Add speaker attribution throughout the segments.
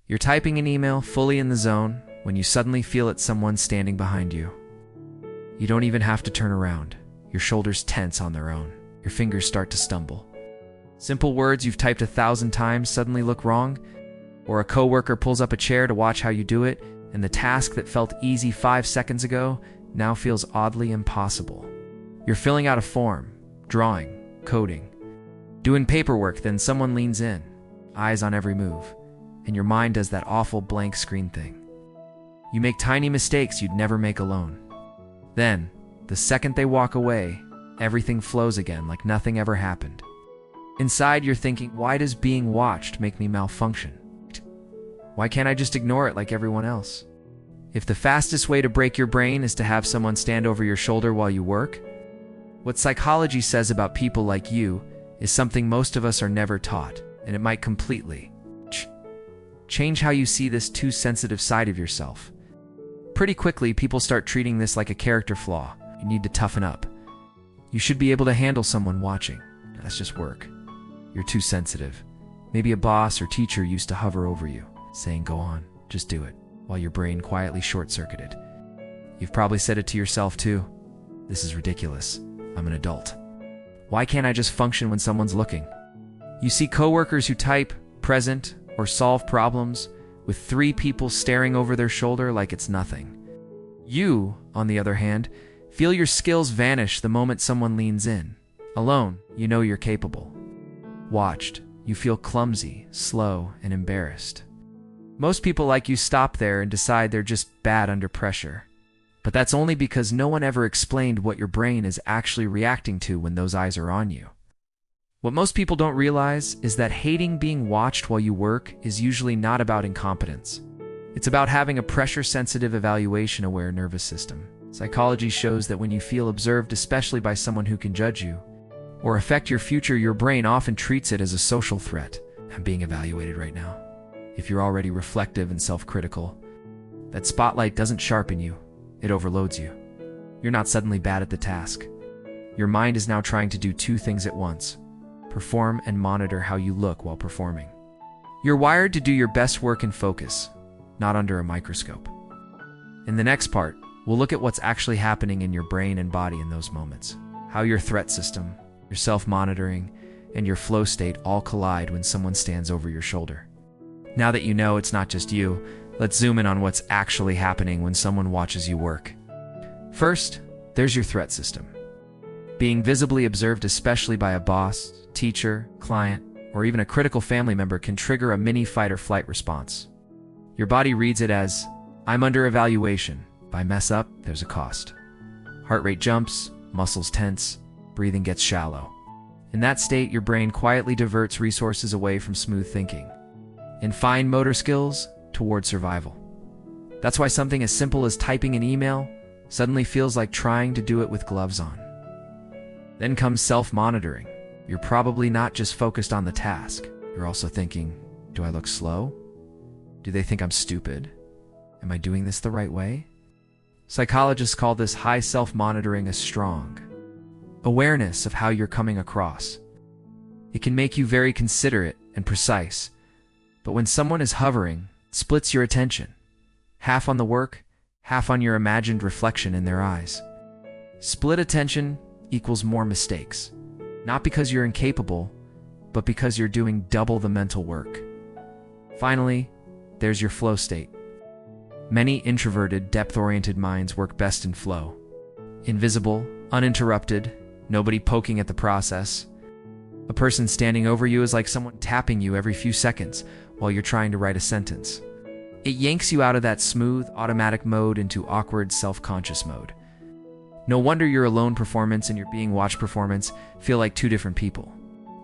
Speaker 1: You're typing an email, fully in the zone, when you suddenly feel it's someone standing behind you. You don't even have to turn around. Your shoulders tense on their own. Your fingers start to stumble. Simple words you've typed 1,000 times suddenly look wrong, or a coworker pulls up a chair to watch how you do it, and the task that felt easy 5 seconds ago now feels oddly impossible. You're filling out a form, drawing, coding, doing paperwork, then someone leans in, eyes on every move, and your mind does that awful blank screen thing. You make tiny mistakes you'd never make alone. Then, the second they walk away, everything flows again like nothing ever happened. Inside, you're thinking, why does being watched make me malfunction? Why can't I just ignore it like everyone else? If the fastest way to break your brain is to have someone stand over your shoulder while you work, what psychology says about people like you is something most of us are never taught, and it might completely change how you see this too sensitive side of yourself. Pretty quickly, people start treating this like a character flaw. You need to toughen up. You should be able to handle someone watching. That's just work. You're too sensitive. Maybe a boss or teacher used to hover over you, saying, "Go on, just do it," while your brain quietly short-circuited. You've probably said it to yourself too. This is ridiculous. I'm an adult. Why can't I just function when someone's looking? You see coworkers who type, present, or solve problems with 3 people staring over their shoulder like it's nothing. You, on the other hand, feel your skills vanish the moment someone leans in. Alone, you know you're capable. Watched, you feel clumsy, slow, and embarrassed. Most people like you stop there and decide they're just bad under pressure. But that's only because no one ever explained what your brain is actually reacting to when those eyes are on you. What most people don't realize is that hating being watched while you work is usually not about incompetence. It's about having a pressure-sensitive, evaluation-aware nervous system. Psychology shows that when you feel observed, especially by someone who can judge you or affect your future, your brain often treats it as a social threat. I'm being evaluated right now. If you're already reflective and self-critical, that spotlight doesn't sharpen you, it overloads you. You're not suddenly bad at the task. Your mind is now trying to do 2 things at once: perform and monitor how you look while performing. You're wired to do your best work in focus, not under a microscope. In the next part, we'll look at what's actually happening in your brain and body in those moments, how your threat system, your self-monitoring, and your flow state all collide when someone stands over your shoulder. Now that you know it's not just you, let's zoom in on what's actually happening when someone watches you work. First, there's your threat system. Being visibly observed, especially by a boss, teacher, client, or even a critical family member, can trigger a mini fight-or-flight response. Your body reads it as, "I'm under evaluation. If I mess up, there's a cost." Heart rate jumps, muscles tense, breathing gets shallow. In that state, your brain quietly diverts resources away from smooth thinking and fine motor skills toward survival. That's why something as simple as typing an email suddenly feels like trying to do it with gloves on. Then comes self-monitoring. You're probably not just focused on the task. You're also thinking, do I look slow? Do they think I'm stupid? Am I doing this the right way? Psychologists call this high self-monitoring a strong awareness of how you're coming across. It can make you very considerate and precise, but when someone is hovering, it splits your attention. Half on the work, half on your imagined reflection in their eyes. Split attention equals more mistakes. Not because you're incapable, but because you're doing double the mental work. Finally, there's your flow state. Many introverted, depth-oriented minds work best in flow. Invisible, uninterrupted, nobody poking at the process. A person standing over you is like someone tapping you every few seconds while you're trying to write a sentence. It yanks you out of that smooth, automatic mode into awkward, self-conscious mode. No wonder your alone performance and your being watched performance feel like 2 different people.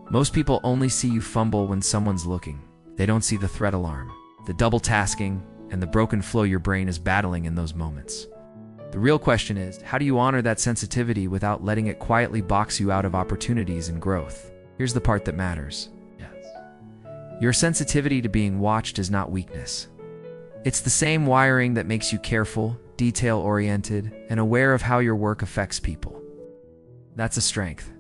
Speaker 1: Most people only see you fumble when someone's looking. They don't see the threat alarm, the double tasking, and the broken flow your brain is battling in those moments. The real question is, how do you honor that sensitivity without letting it quietly box you out of opportunities and growth? Here's the part that matters. Yes. Your sensitivity to being watched is not weakness. It's the same wiring that makes you careful, detail-oriented, and aware of how your work affects people. That's a strength.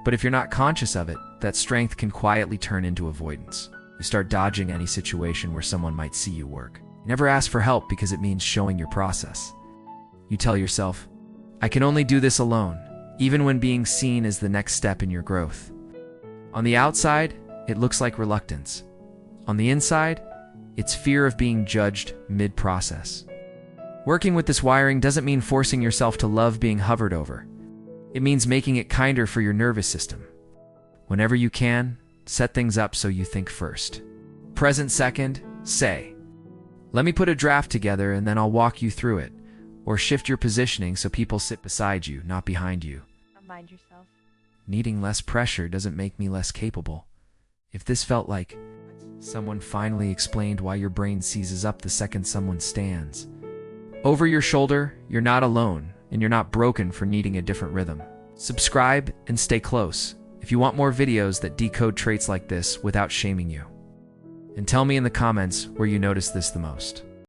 Speaker 1: But if you're not conscious of it, that strength can quietly turn into avoidance. You start dodging any situation where someone might see you work. You never ask for help because it means showing your process. You tell yourself, I can only do this alone, even when being seen is the next step in your growth. On the outside, it looks like reluctance. On the inside, it's fear of being judged mid-process. Working with this wiring doesn't mean forcing yourself to love being hovered over. It means making it kinder for your nervous system. Whenever you can, set things up so you think first. Present second, say, let me put a draft together and then I'll walk you through it. Or shift your positioning so people sit beside you, not behind you.
Speaker 2: Remind yourself.
Speaker 1: Needing less pressure doesn't make me less capable. If this felt like someone finally explained why your brain seizes up the second someone stands. Over your shoulder, you're not alone, and you're not broken for needing a different rhythm. Subscribe and stay close if you want more videos that decode traits like this without shaming you. And tell me in the comments where you notice this the most.